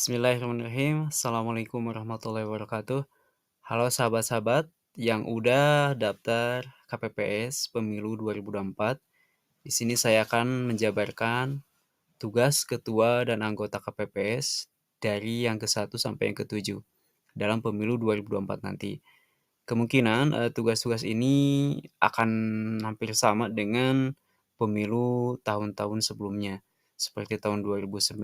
Bismillahirrahmanirrahim. Assalamualaikum warahmatullahi wabarakatuh. Halo sahabat-sahabat yang udah daftar KPPS Pemilu 2024. Di sini saya akan menjabarkan tugas ketua dan anggota KPPS dari yang ke-1 sampai yang ke-7 dalam Pemilu 2024 nanti. Kemungkinan tugas-tugas ini akan hampir sama dengan pemilu tahun-tahun sebelumnya, seperti tahun 2019.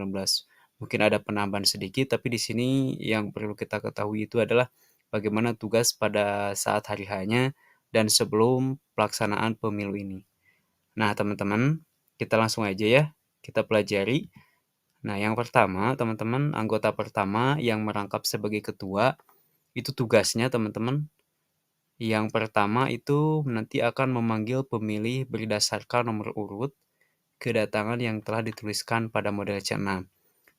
Mungkin ada penambahan sedikit, tapi di sini yang perlu kita ketahui itu adalah bagaimana tugas pada saat hari H-nya dan sebelum pelaksanaan pemilu ini. Nah, teman-teman, kita langsung aja ya, kita pelajari. Nah, yang pertama, teman-teman, anggota pertama yang merangkap sebagai ketua, itu tugasnya, teman-teman, yang pertama itu nanti akan memanggil pemilih berdasarkan nomor urut kedatangan yang telah dituliskan pada model C6.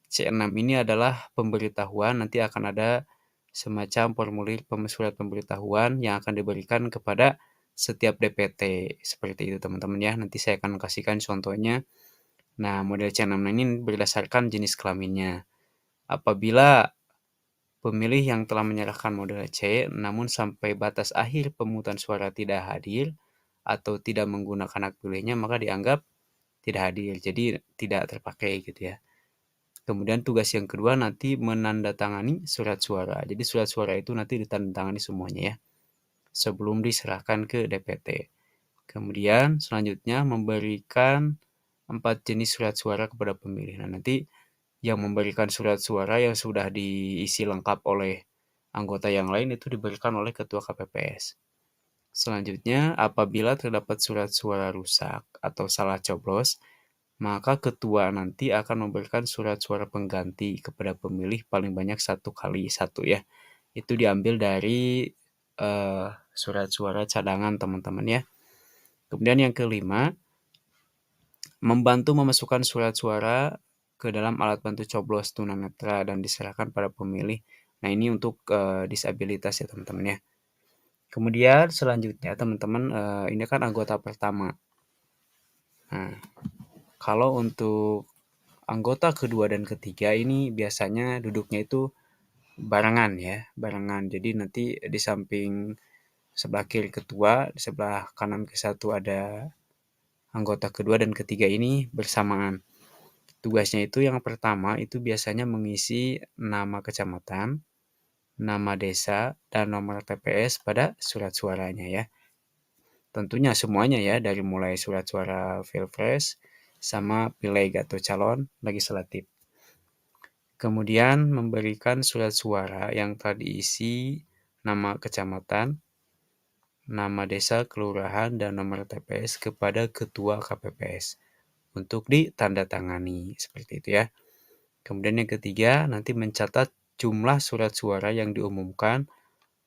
C6 ini adalah pemberitahuan, nanti akan ada semacam formulir surat pemberitahuan yang akan diberikan kepada setiap DPT. Seperti itu teman-teman ya, nanti saya akan kasihkan contohnya. Nah, model C6 ini berdasarkan jenis kelaminnya. Apabila pemilih yang telah menyerahkan model C, namun sampai batas akhir pemungutan suara tidak hadir atau tidak menggunakan hak pilihnya, maka dianggap tidak hadir, jadi tidak terpakai gitu ya. Kemudian tugas yang kedua nanti menandatangani surat suara. Jadi surat suara itu nanti ditandatangani semuanya ya, sebelum diserahkan ke DPT. Kemudian selanjutnya memberikan 4 jenis surat suara kepada pemilih. Nah, nanti yang memberikan surat suara yang sudah diisi lengkap oleh anggota yang lain itu diberikan oleh ketua KPPS. Selanjutnya, apabila terdapat surat suara rusak atau salah coblos, maka ketua nanti akan memberikan surat suara pengganti kepada pemilih paling banyak 1 kali 1 ya. Itu diambil dari surat suara cadangan teman-teman ya. Kemudian yang kelima, membantu memasukkan surat suara ke dalam alat bantu coblos tunanetra dan diserahkan pada pemilih. Nah, ini untuk disabilitas ya teman-teman ya. Kemudian selanjutnya teman-teman, ini kan anggota pertama. Nah, kalau untuk anggota kedua dan ketiga ini biasanya duduknya itu barengan ya, barengan. Jadi nanti di samping sebelah kiri ketua, di sebelah kanan ke-1 ada anggota kedua dan ketiga ini bersamaan. Tugasnya itu yang pertama itu biasanya mengisi nama kecamatan, nama desa, dan nomor TPS pada surat suaranya ya. Tentunya semuanya ya, dari mulai surat suara Pilpres sama Pileg atau calon legislatif. Kemudian memberikan surat suara yang telah diisi nama kecamatan, nama desa, kelurahan, dan nomor TPS kepada ketua KPPS untuk ditandatangani seperti itu ya. Kemudian yang ketiga, nanti mencatat jumlah surat suara yang diumumkan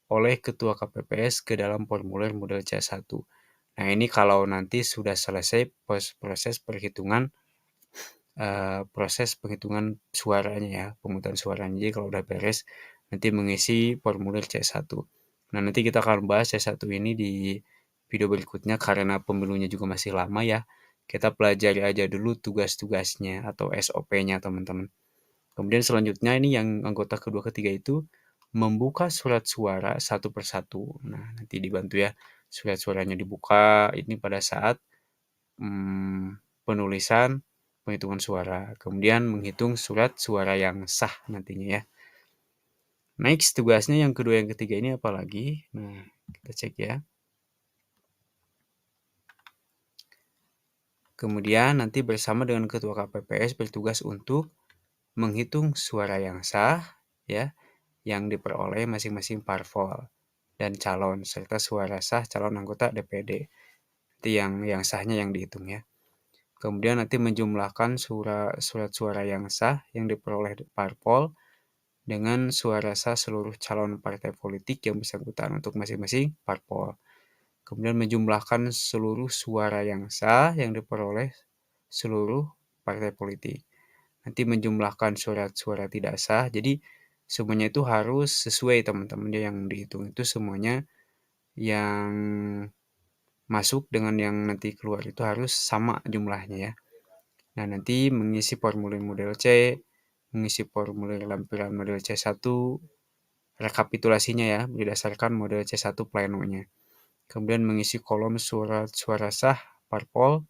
oleh ketua KPPS ke dalam formulir model C1. Nah, ini kalau nanti sudah selesai proses penghitungan suaranya ya, pemungutan suaranya. Jadi kalau udah beres, nanti mengisi formulir C1. Nah, nanti kita akan bahas C1 ini di video berikutnya karena pemilunya juga masih lama ya. Kita pelajari aja dulu tugas-tugasnya atau SOP-nya teman-teman. Kemudian selanjutnya ini yang anggota kedua ketiga itu membuka surat suara satu persatu. Nah, nanti dibantu ya. Surat suaranya dibuka ini pada saat penulisan penghitungan suara. Kemudian menghitung surat suara yang sah nantinya ya. Next, tugasnya yang kedua yang ketiga ini apa lagi? Nah, kita cek ya. Kemudian nanti bersama dengan ketua KPPS bertugas untuk menghitung suara yang sah ya, yang diperoleh masing-masing parpol dan calon serta suara sah calon anggota DPD. Itu yang sahnya yang dihitung ya. Kemudian nanti menjumlahkan surat suara yang sah yang diperoleh parpol dengan suara sah seluruh calon partai politik yang bersangkutan untuk masing-masing parpol. Kemudian menjumlahkan seluruh suara yang sah yang diperoleh seluruh partai politik. Nanti menjumlahkan surat-suara tidak sah. Jadi semuanya itu harus sesuai teman-teman yang dihitung itu semuanya yang masuk dengan yang nanti keluar itu harus sama jumlahnya ya. Nah, nanti mengisi formulir model C, mengisi formulir lampiran model C1 rekapitulasinya ya, berdasarkan model C1 plenonya. Kemudian mengisi kolom surat suara sah parpol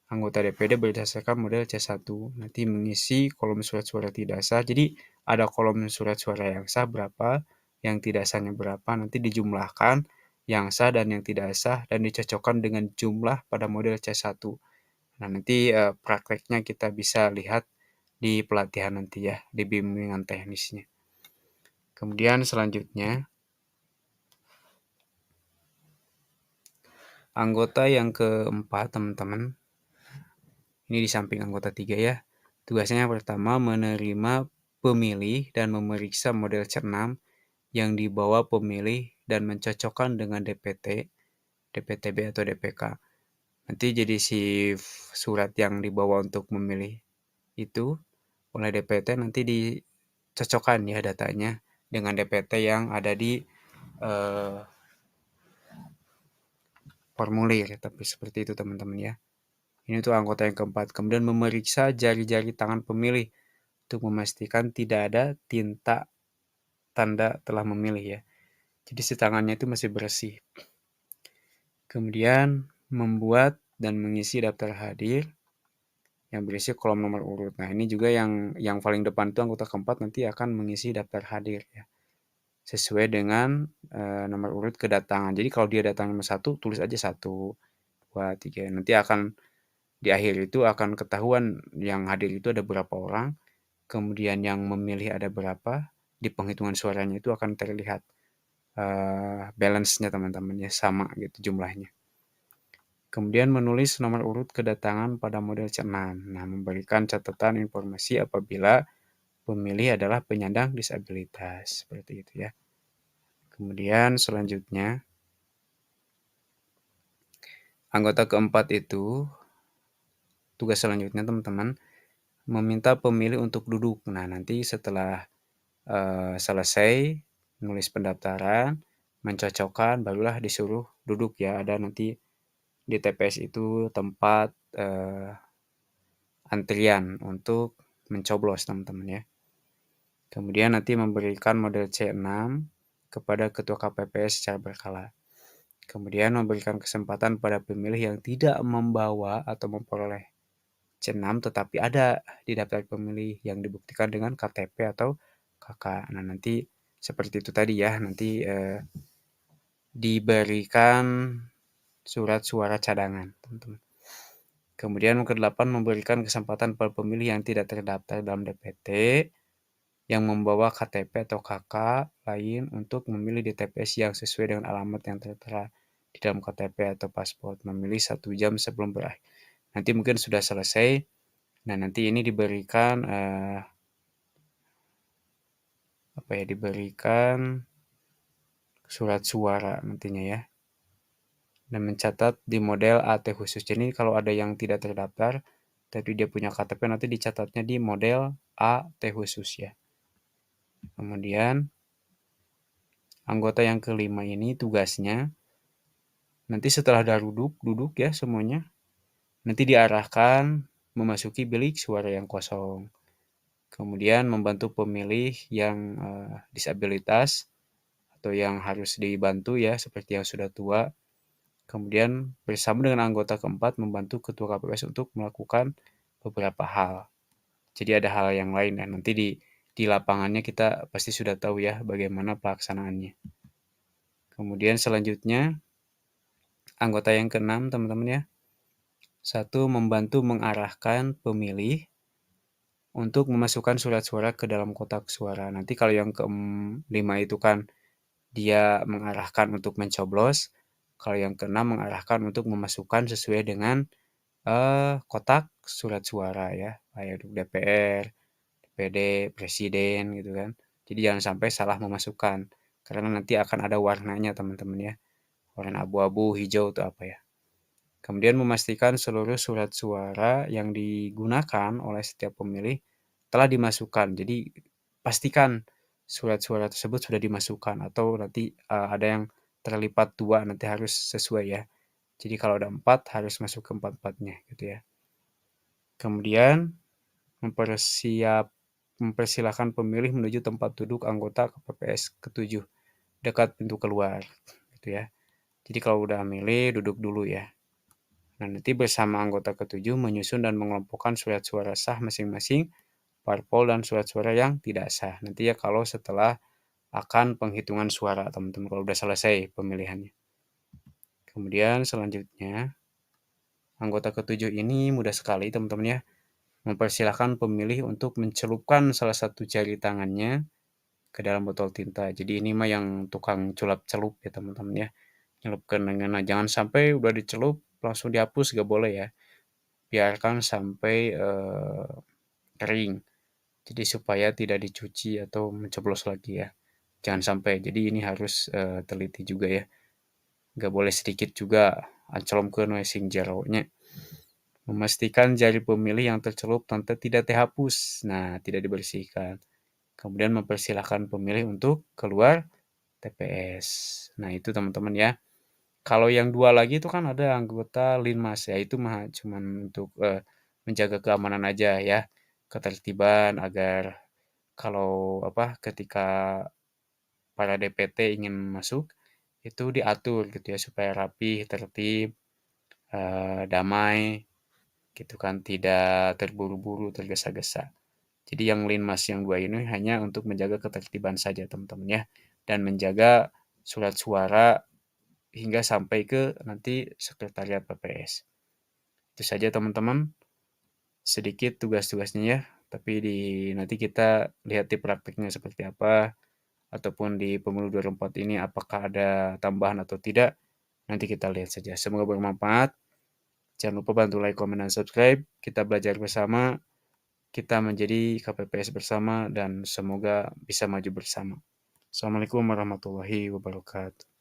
anggota DPD berdasarkan model C1. Nanti mengisi kolom surat suara tidak sah. Jadi ada kolom surat suara yang sah berapa, yang tidak sahnya berapa, nanti dijumlahkan yang sah dan yang tidak sah dan dicocokkan dengan jumlah pada model C1. Nah, nanti prakteknya kita bisa lihat di pelatihan nanti ya, di bimbingan teknisnya. Kemudian selanjutnya, anggota yang keempat, teman-teman, ini di samping anggota 3 ya. Tugasnya yang pertama menerima pemilih dan memeriksa model C6 yang dibawa pemilih dan mencocokkan dengan DPT, DPTB atau DPK. Nanti jadi si surat yang dibawa untuk memilih itu oleh DPT nanti dicocokkan ya datanya dengan DPT yang ada di formulir. Tapi seperti itu teman-teman ya. Ini tuh anggota yang keempat. Kemudian memeriksa jari-jari tangan pemilih untuk memastikan tidak ada tinta tanda telah memilih ya. Jadi si tangannya itu masih bersih. Kemudian membuat dan mengisi daftar hadir yang berisi kolom nomor urut. Nah, ini juga yang paling depan itu anggota keempat nanti akan mengisi daftar hadir ya. Sesuai dengan nomor urut kedatangan. Jadi kalau dia datang nomor 1, tulis aja 1, 2, 3. Nanti akan di akhir itu akan ketahuan yang hadir itu ada berapa orang, kemudian yang memilih ada berapa, di penghitungan suaranya itu akan terlihat balance-nya teman-teman ya, sama gitu jumlahnya. Kemudian menulis nomor urut kedatangan pada model C6. Nah, memberikan catatan informasi apabila pemilih adalah penyandang disabilitas. Seperti itu ya. Kemudian selanjutnya, anggota keempat itu, tugas selanjutnya teman-teman, meminta pemilih untuk duduk. Nah, nanti setelah selesai nulis pendaftaran, mencocokkan, barulah disuruh duduk ya. Ada nanti di TPS itu tempat antrian untuk mencoblos teman-teman ya. Kemudian nanti memberikan model C6 kepada ketua KPPS secara berkala. Kemudian memberikan kesempatan pada pemilih yang tidak membawa atau memperoleh C6 tetapi ada di daftar pemilih yang dibuktikan dengan KTP atau KK. Nah, nanti seperti itu tadi ya, nanti diberikan surat suara cadangan, teman-teman. Kemudian yang ke-8 memberikan kesempatan pada pemilih yang tidak terdaftar dalam DPT yang membawa KTP atau KK lain untuk memilih di TPS yang sesuai dengan alamat yang tertera di dalam KTP atau paspor, memilih 1 jam sebelum berakhir. Nanti mungkin sudah selesai. Nah, nanti ini diberikan diberikan surat suara nantinya ya. Dan mencatat di model AT khusus. Jadi kalau ada yang tidak terdaftar, tapi dia punya KTP nanti dicatatnya di model AT khusus ya. Kemudian anggota yang kelima ini tugasnya nanti setelah duduk ya semuanya, nanti diarahkan memasuki bilik suara yang kosong. Kemudian membantu pemilih yang disabilitas atau yang harus dibantu ya seperti yang sudah tua. Kemudian bersama dengan anggota keempat membantu ketua KPPS untuk melakukan beberapa hal. Jadi ada hal yang lain dan nanti di lapangannya kita pasti sudah tahu ya bagaimana pelaksanaannya. Kemudian selanjutnya anggota yang keenam teman-teman ya. 1. Membantu mengarahkan pemilih untuk memasukkan surat suara ke dalam kotak suara. Nanti kalau yang kelima itu kan dia mengarahkan untuk mencoblos. Kalau yang keenam mengarahkan untuk memasukkan sesuai dengan kotak surat suara ya, kayak DPR, DPD, presiden gitu kan. Jadi jangan sampai salah memasukkan karena nanti akan ada warnanya teman-teman ya. Warna abu-abu, hijau itu apa ya. Kemudian memastikan seluruh surat suara yang digunakan oleh setiap pemilih telah dimasukkan. Jadi pastikan surat suara tersebut sudah dimasukkan atau nanti ada yang terlipat 2 nanti harus sesuai ya. Jadi kalau ada 4 harus masuk ke 4-4-nya gitu ya. Kemudian mempersiapkan mempersilahkan pemilih menuju tempat duduk anggota KPPS ke-7 dekat pintu keluar, gitu ya. Jadi kalau udah milih, duduk dulu ya. Nah, nanti bersama anggota ke-7 menyusun dan mengelompokkan surat suara sah masing-masing parpol dan surat suara yang tidak sah. Nanti ya kalau setelah akan penghitungan suara, teman-teman, kalau udah selesai pemilihannya. Kemudian selanjutnya, anggota ke-7 ini mudah sekali, teman-teman ya, mempersilahkan pemilih untuk mencelupkan salah satu jari tangannya ke dalam botol tinta. Jadi ini mah yang tukang culap-celup ya, teman-teman ya. Nyelupkan dengan, nah, jangan sampai udah dicelup langsung dihapus, gak boleh ya. Biarkan sampai kering. Jadi supaya tidak dicuci atau mencoblos lagi ya. Jangan sampai. Jadi ini harus teliti juga ya. Gak boleh sedikit juga ancelomkeun we sing jeronya. Memastikan jari pemilih yang tercelup tanda tidak dihapus. Nah, tidak dibersihkan. Kemudian mempersilahkan pemilih untuk keluar TPS. Nah, itu teman-teman ya. Kalau yang dua lagi itu kan ada anggota Linmas ya, itu mah cuman untuk menjaga keamanan aja ya, ketertiban agar kalau ketika para DPT ingin masuk itu diatur gitu ya supaya rapi, tertib, damai gitu kan, tidak terburu-buru, tergesa-gesa. Jadi yang Linmas yang dua ini hanya untuk menjaga ketertiban saja teman-teman ya, dan menjaga surat suara hingga sampai ke nanti sekretariat PPS. Itu saja teman-teman, sedikit tugas-tugasnya ya, tapi nanti kita lihat di praktiknya seperti apa, ataupun di pemilu 2024 ini apakah ada tambahan atau tidak, nanti kita lihat saja. Semoga bermanfaat. Jangan lupa bantu like, komen, dan subscribe. Kita belajar bersama, kita menjadi KPPS bersama, dan semoga bisa maju bersama. Assalamualaikum warahmatullahi wabarakatuh.